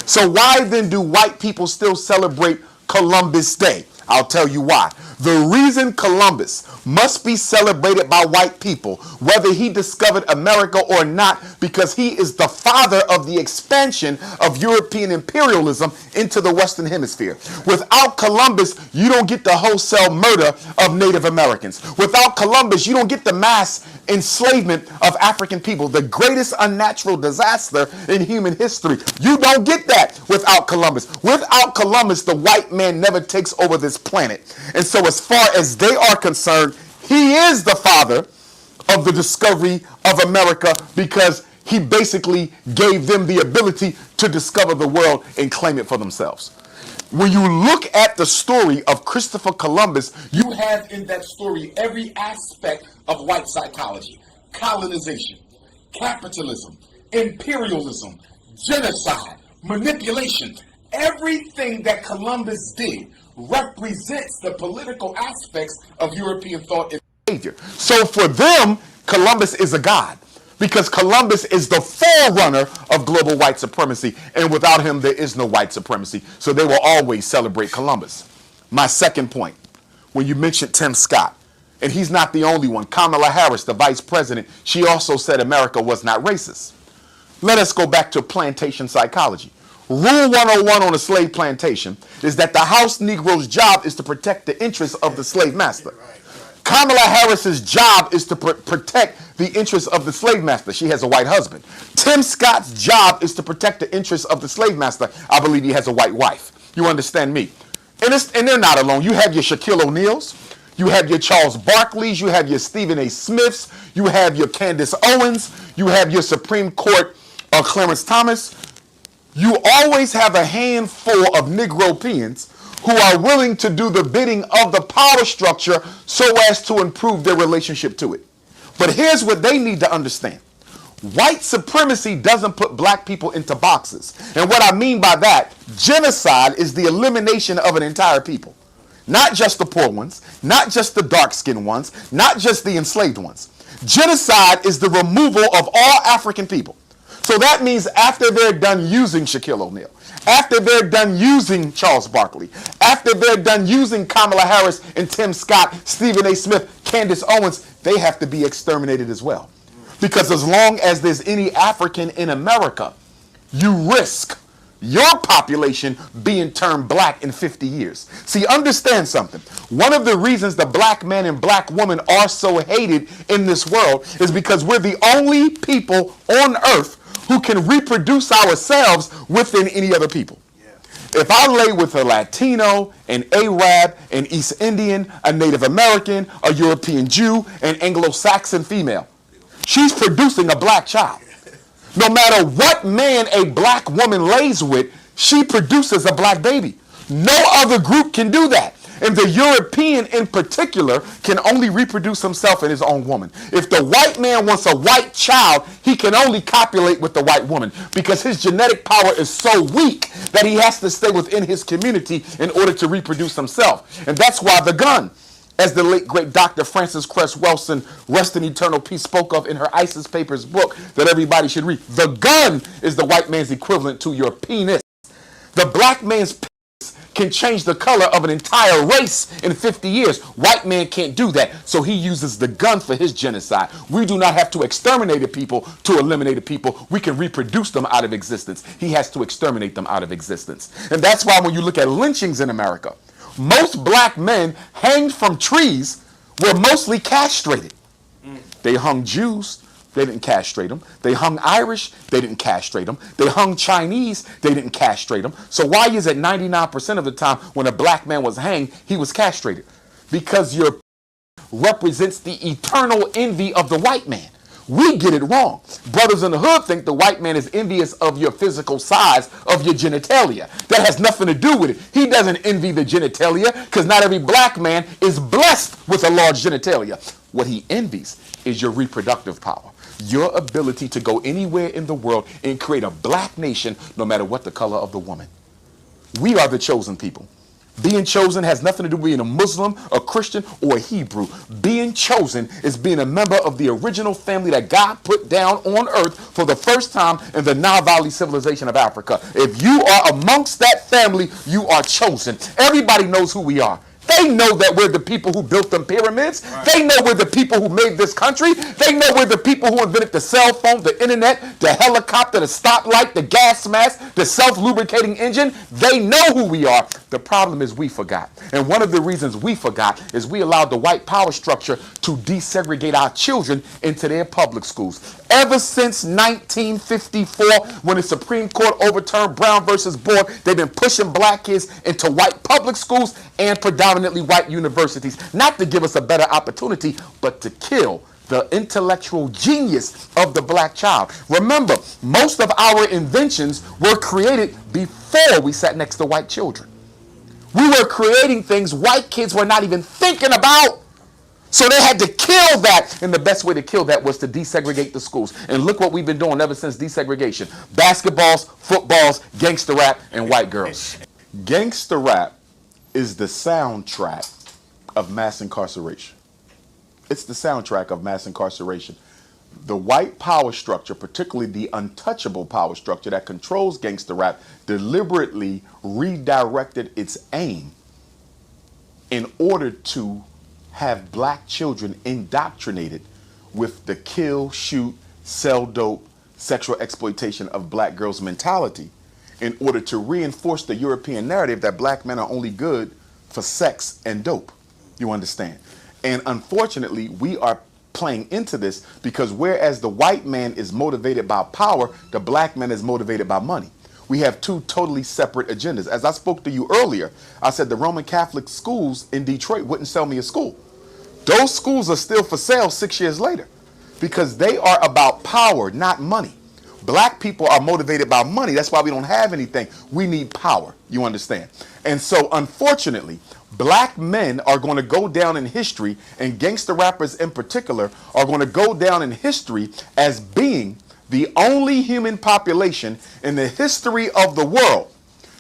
So why then do white people still celebrate Columbus Day? I'll tell you why. The reason Columbus must be celebrated by white people, whether he discovered America or not, because he is the father of the expansion of European imperialism into the Western Hemisphere. Without Columbus, you don't get the wholesale murder of Native Americans. Without Columbus, you don't get the mass enslavement of African people, the greatest unnatural disaster in human history. You don't get that without Columbus. Without Columbus, the white man never takes over this planet. And so as far as they are concerned, he is the father of the discovery of America, because he basically gave them the ability to discover the world and claim it for themselves. When you look at the story of Christopher Columbus, you have in that story every aspect of white psychology: colonization, capitalism, imperialism, genocide, manipulation. Everything that Columbus did represents the political aspects of European thought and behavior. So for them, Columbus is a god, because Columbus is the forerunner of global white supremacy, and without him there is no white supremacy. So they will always celebrate Columbus. My second point, when you mentioned Tim Scott, and he's not the only one. Kamala Harris, the vice president, she also said America was not racist. Let us go back to plantation psychology. Rule 101 on a slave plantation is that the house Negro's job is to protect the interests of the slave master. Kamala Harris's job is to protect the interests of the slave master. She has a white husband. Tim Scott's job is to protect the interests of the slave master. I believe he has a white wife. You understand me? And they're not alone. You have your Shaquille O'Neals. You have your Charles Barkleys. You have your Stephen A. Smiths. You have your Candace Owens. You have your Supreme Court Clarence Thomas. You always have a handful of Negropeans who are willing to do the bidding of the power structure so as to improve their relationship to it. But here's what they need to understand. White supremacy doesn't put black people into boxes. And what I mean by that, genocide is the elimination of an entire people. Not just the poor ones, not just the dark-skinned ones, not just the enslaved ones. Genocide is the removal of all African people. So that means after they're done using Shaquille O'Neal, after they're done using Charles Barkley, after they're done using Kamala Harris and Tim Scott, Stephen A. Smith, Candace Owens, they have to be exterminated as well. Because as long as there's any African in America, you risk your population being turned black in 50 years. See, understand something. One of the reasons the black man and black woman are so hated in this world is because we're the only people on earth who can reproduce ourselves within any other people. Yeah. If I lay with a Latino, an Arab, an East Indian, a Native American, a European Jew, an Anglo-Saxon female, she's producing a black child. No matter what man a black woman lays with, she produces a black baby. No other group can do that. And the European in particular can only reproduce himself and his own woman. If the white man wants a white child, he can only copulate with the white woman because his genetic power is so weak that he has to stay within his community in order to reproduce himself. And that's why the gun, as the late great Dr. Frances Cress Welsing, rest in eternal peace, spoke of in her ISIS Papers book that everybody should read. The gun is the white man's equivalent to your penis. The black man's penis can change the color of an entire race in 50 years. White man can't do that, so he uses the gun for his genocide. We do not have to exterminate a people to eliminate a people. We can reproduce them out of existence. He has to exterminate them out of existence. And that's why when you look at lynchings in America, most black men hanged from trees were mostly castrated. They hung Jews, they didn't castrate them. They hung Irish, they didn't castrate them. They hung Chinese, they didn't castrate them. So why is it 99% of the time when a black man was hanged, he was castrated? Because your represents the eternal envy of the white man. We get it wrong. Brothers in the hood think the white man is envious of your physical size, of your genitalia. That has nothing to do with it. He doesn't envy the genitalia because not every black man is blessed with a large genitalia. What he envies is your reproductive power, your ability to go anywhere in the world and create a black nation no matter what the color of the woman. We are the chosen people. Being chosen has nothing to do with being a Muslim, a Christian, or a Hebrew. Being chosen is being a member of the original family that God put down on earth for the first time in the Nile Valley civilization of Africa. If you are amongst that family, you are chosen. Everybody knows who we are. They know that we're the people who built them pyramids. Right. They know we're the people who made this country. They know we're the people who invented the cell phone, the internet, the helicopter, the stoplight, the gas mask, the self-lubricating engine. They know who we are. The problem is we forgot. And one of the reasons we forgot is we allowed the white power structure to desegregate our children into their public schools. Ever since 1954, when the Supreme Court overturned Brown versus Board, they've been pushing black kids into white public schools and predominantly white universities, not to give us a better opportunity, but to kill the intellectual genius of the black child. Remember, most of our inventions were created before we sat next to white children. We were creating things white kids were not even thinking about. So they had to kill that, and the best way to kill that was to desegregate the schools. And look what we've been doing ever since desegregation. Basketballs, footballs, gangster rap, and white girls. Gangster rap is the soundtrack of mass incarceration. It's the soundtrack of mass incarceration. The white power structure, particularly the untouchable power structure that controls gangster rap, deliberately redirected its aim in order to have black children indoctrinated with the kill, shoot, sell dope, sexual exploitation of black girls mentality in order to reinforce the European narrative that black men are only good for sex and dope. You understand? And unfortunately, we are playing into this because whereas the white man is motivated by power, the black man is motivated by money. We have two totally separate agendas. As I spoke to you earlier, I said the Roman Catholic schools in Detroit wouldn't sell me a school. Those schools are still for sale 6 years later because they are about power, not money. Black people are motivated by money. That's why we don't have anything. We need power. You understand? And so, unfortunately, black men are going to go down in history, and gangster rappers in particular are going to go down in history as being the only human population in the history of the world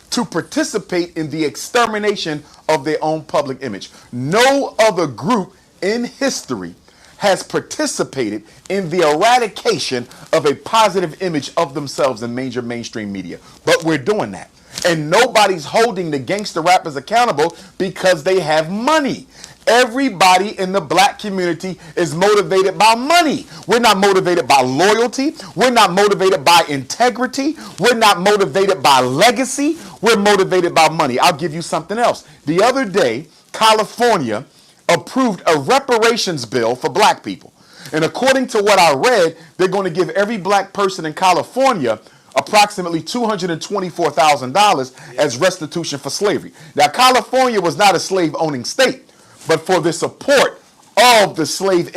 to participate in the extermination of their own public image. No other group in history has participated in the eradication of a positive image of themselves in major mainstream media. But we're doing that. And nobody's holding the gangster rappers accountable because they have money. Everybody in the black community is motivated by money. We're not motivated by loyalty. We're not motivated by integrity. We're not motivated by legacy. We're motivated by money. I'll give you something else. The other day, California approved a reparations bill for black people. And according to what I read, they're going to give every black person in California approximately $224,000 as restitution for slavery. Now, California was not a slave-owning state, but for the support of the slave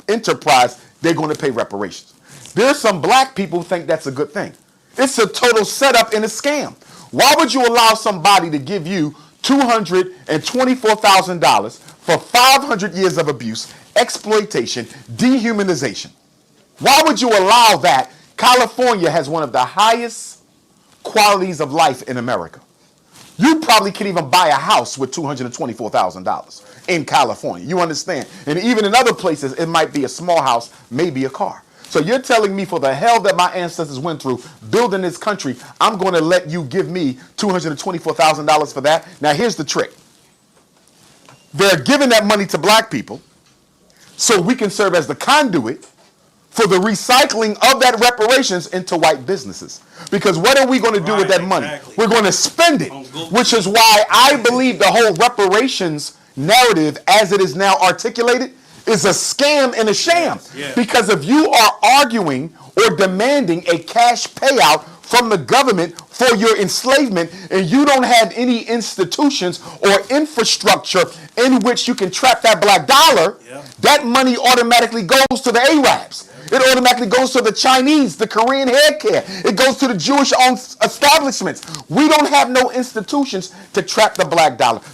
enterprise, they're going to pay reparations. There's some black people who think that's a good thing. It's a total setup and a scam. Why would you allow somebody to give you $224,000 for 500 years of abuse, exploitation, dehumanization? Why would you allow that? California has one of the highest qualities of life in America. You probably can't even buy a house with $224,000 in California. You understand? And even in other places, it might be a small house, maybe a car. So you're telling me for the hell that my ancestors went through building this country, I'm going to let you give me $224,000 for that? Now, here's the trick. They're giving that money to black people so we can serve as the conduit for the recycling of that reparations into white businesses. Because what are we going to do with that money? Exactly. We're going to spend it, which is why I believe the whole reparations narrative as it is now articulated is a scam and a sham. Yes. Because if you are arguing or demanding a cash payout from the government for your enslavement and you don't have any institutions or infrastructure in which you can trap that black dollar, that money automatically goes to the Arabs. It automatically goes to the Chinese, the Korean hair care. It goes to the Jewish-owned establishments. We don't have no institutions to trap the black dollar. The